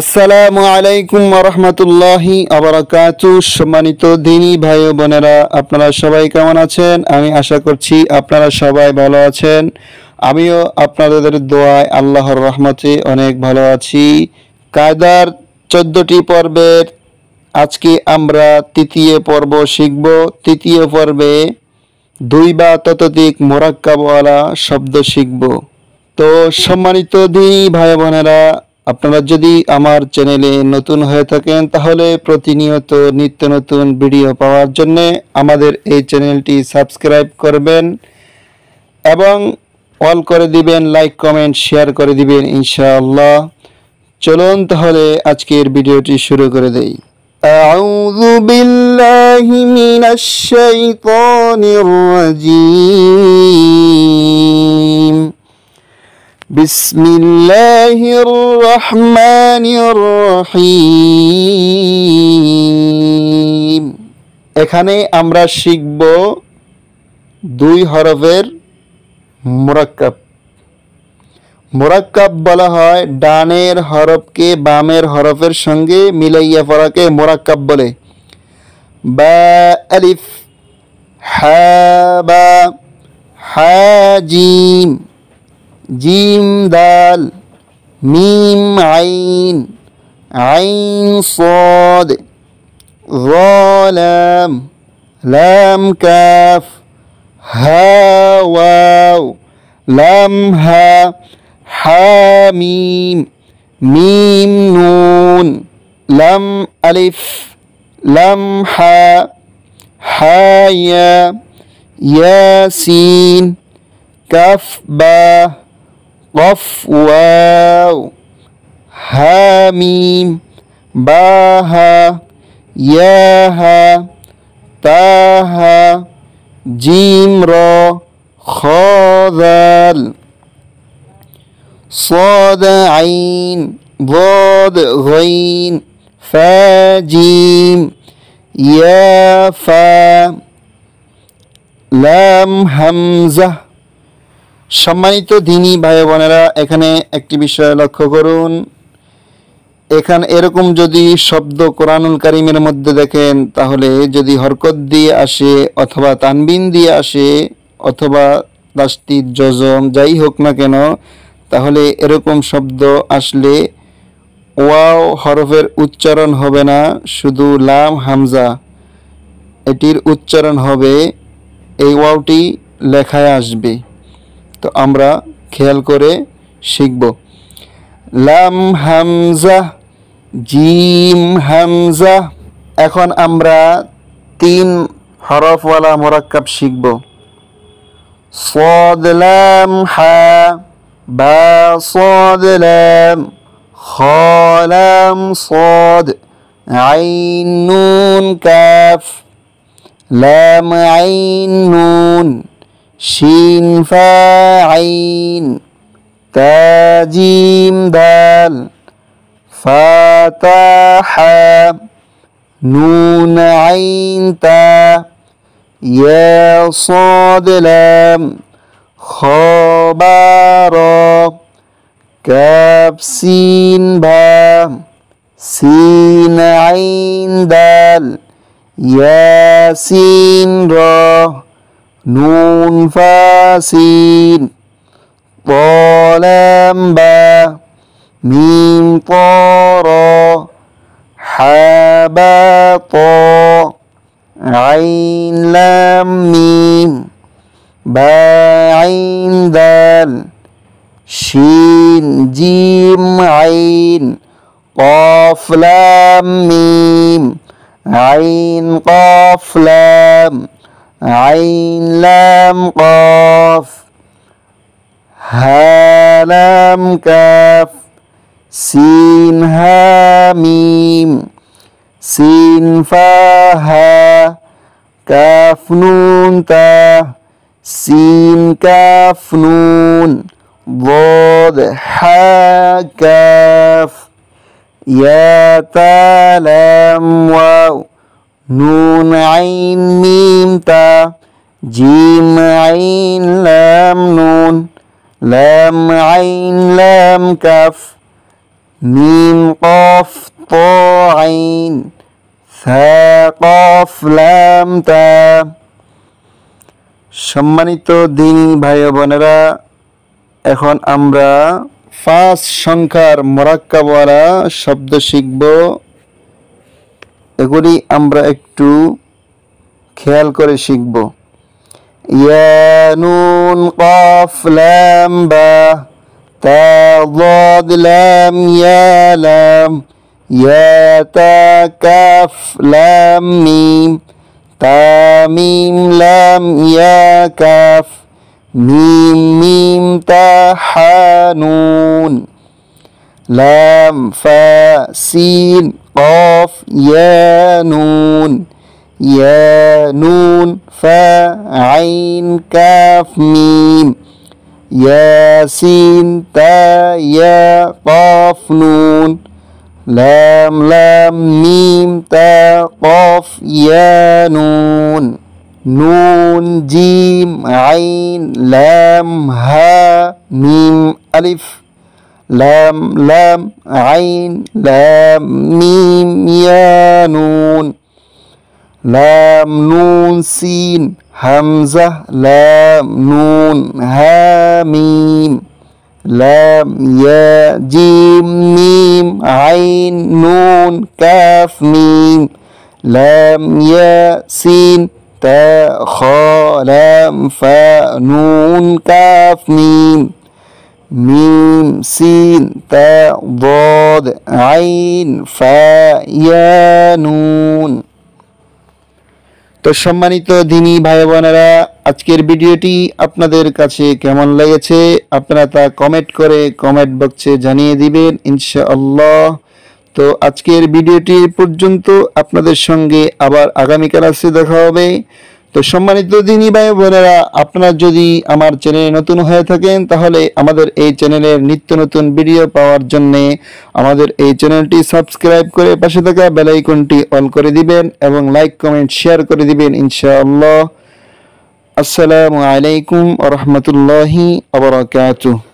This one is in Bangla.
আসসালামু আলাইকুম ওয়া রাহমাতুল্লাহি ওয়া বারাকাতুহু। সম্মানিত দিনী ভাই ও বোনেরা, আপনারা সবাই কেমন আছেন? আমি আশা করছি আপনারা সবাই ভালো আছেন। আমিও আপনাদের দোয়ায় আল্লাহর রহমতে অনেক ভালো আছি। কায়দার 14টি পর্বের আজকে আমরা তৃতীয় পর্ব শিখব। তৃতীয় পর্বে 2 বা ততোধিক মোরাক্কাবওয়ালা শব্দ শিখব। তো সম্মানিত দিনী ভাই বোনেরা, আপনারা যদি আমার চ্যানেলে নতুন হয়ে থাকেন তাহলে প্রতিনিয়ত নিত্য নতুন ভিডিও পাওয়ার জন্য আমাদের এই চ্যানেলটি সাবস্ক্রাইব করবেন এবং অল করে দিবেন, লাইক কমেন্ট শেয়ার করে দিবেন ইনশাআল্লাহ। চলুন তাহলে আজকের ভিডিওটি শুরু করে দেই। আউযু বিল্লাহি মিনাশ শাইতানির রাজীম। বিসমিল্লাহির রহমানির রহিম। এখানে আমরা শিখব 2 হরফের মুরাক্কাব। মুরাক্কাব বলা হয় ডানের হরফকে বামের হরফের সঙ্গে মিলাইয়া পড়াকে মুরাক্কাব বলে। বা আলিফ, হা বা, হা জিম, জিম দাল, মিম আইন, আইন صاد, রা লাম, লাম কাফ, হা ওয়াও, লাম হা, হা মিম, মিম নুন, লাম আলিফ, লাম হা, হা ইয়া, ইয়া সিন, কাফ বা, কফ ওয়াও, হা মিম, বা হা, ইয়া হা, তা হা, জিম র, খ দাল, صاد عين, ضاد غين, فا جيم, يا فا, লাম হামজা। সম্মানিত দিনী ভাই বোনেরা, এখানে একটি বিষয় লক্ষ্য করুন। এখানে এরকম যদি শব্দ কোরআনুল কারীমের মধ্যে দেখেন, তাহলে যদি হরকত দিয়ে আসে অথবা তানবিন দিয়ে আসে অথবা তাসদীদ জজম যাই হোক না কেন, তাহলে এরকম শব্দ আসলে ওয়াও হরফের উচ্চারণ হবে না, শুধু লাম হামজা এটির উচ্চারণ হবে। এই ওয়াওটি লেখায় আসবে। তো আমরা খেয়াল করে শিখব। লাম হামজা, জিম হামজা। এখন আমরা 3 হরফওয়ালা মুরাক্কাব শিখব। صاد লাম হা, বা صاد লাম, খ লাম صاد, আইন নুন কাফ, লাম আইন নুন, শিন ফা আইন, তা জিম দাল, ফা তা হা, নুন আইন তা, ইয়া صاد লাম, খ বা র, কাফ সিন ভা, সিন আইন দাল, ইয়া সিন র, নুন ফা সিন, ত লাম বা, মিম ত র, হা বা ত, আইন লাম মিম, বা আইন দাল, শিন জিম আইন, কফ লাম মিম, আইন কফ লাম, আইন লাম কফ, হা লাম কাফ, সিন হা মিম, সিন ফা হা, কাফ নুন তা, সিন কাফ নুন, ضاد হা কাফ, ইয়া তা লাম ওয়াও, নুন আইন মিম তা, জিম আইন লাম নুন, লাম আইন লাম কাফ, মিম কফ ত আইন সা কফ লাম তা। সম্মানিত দিনী ভাই বোনেরা, এখন আমরা 5 সংখ্যার মোরাক্কাবওয়ালা শব্দ শিখব। এগুলি আমরা একটু খেয়াল করে শিখব। ইয়া নুন কফ লাম বা তা দাদ লাম ইয়া লাম ইয়া তা কাফ লাম মিম তা মিম লাম ইয়া কাফ মিম মিম তা হা নুন লাম ফা সিন কফ ইয়া নুন ইয়া নুন ফা আইন কাফ মিম ইয়াসিন তা ইয়া কফ নুন লাম লাম মিম তা কফ ইয়া নুন নুন জিম আইন লাম হা মিম আলিফ লাম লাম আইন লাম মিম ইয়া নুন লাম নুন সিন হামজা লাম নুন হা মিম লাম ইয়া জিম মিম আইন নুন কাফ মিম লাম ইয়া সিন তা খ লাম ফা নুন কাফ মিম মিম সিন তা দাদ আইন ফা ইয়া নুন। তো সম্মানিত দিনী ভাই বোনেরা, আজকের ভিডিওটি আপনাদের কাছে কেমন লেগেছে আপনারা তা কমেন্ট করে কমেন্ট বক্সে জানিয়ে দিবেন ইনশাআল্লাহ। তো আজকের ভিডিওটি পর্যন্ত, আপনাদের সঙ্গে আবার আগামীকাল আসছে দেখা হবে। তো সম্মানিত দিনী ভাই বোনেরা, আপনারা যদি আমার চ্যানেলে নতুন হয়ে থাকেন তাহলে আমাদের এই চ্যানেলের নিত্য নতুন ভিডিও পাওয়ার জন্য আমাদের এই চ্যানেলটি সাবস্ক্রাইব করে পাশে থাকা বেল আইকনটি অল করে দিবেন এবং লাইক কমেন্ট শেয়ার করে দিবেন ইনশাআল্লাহ। আসসালামু আলাইকুম ওয়া রাহমাতুল্লাহি ওয়া বারাকাতুহু।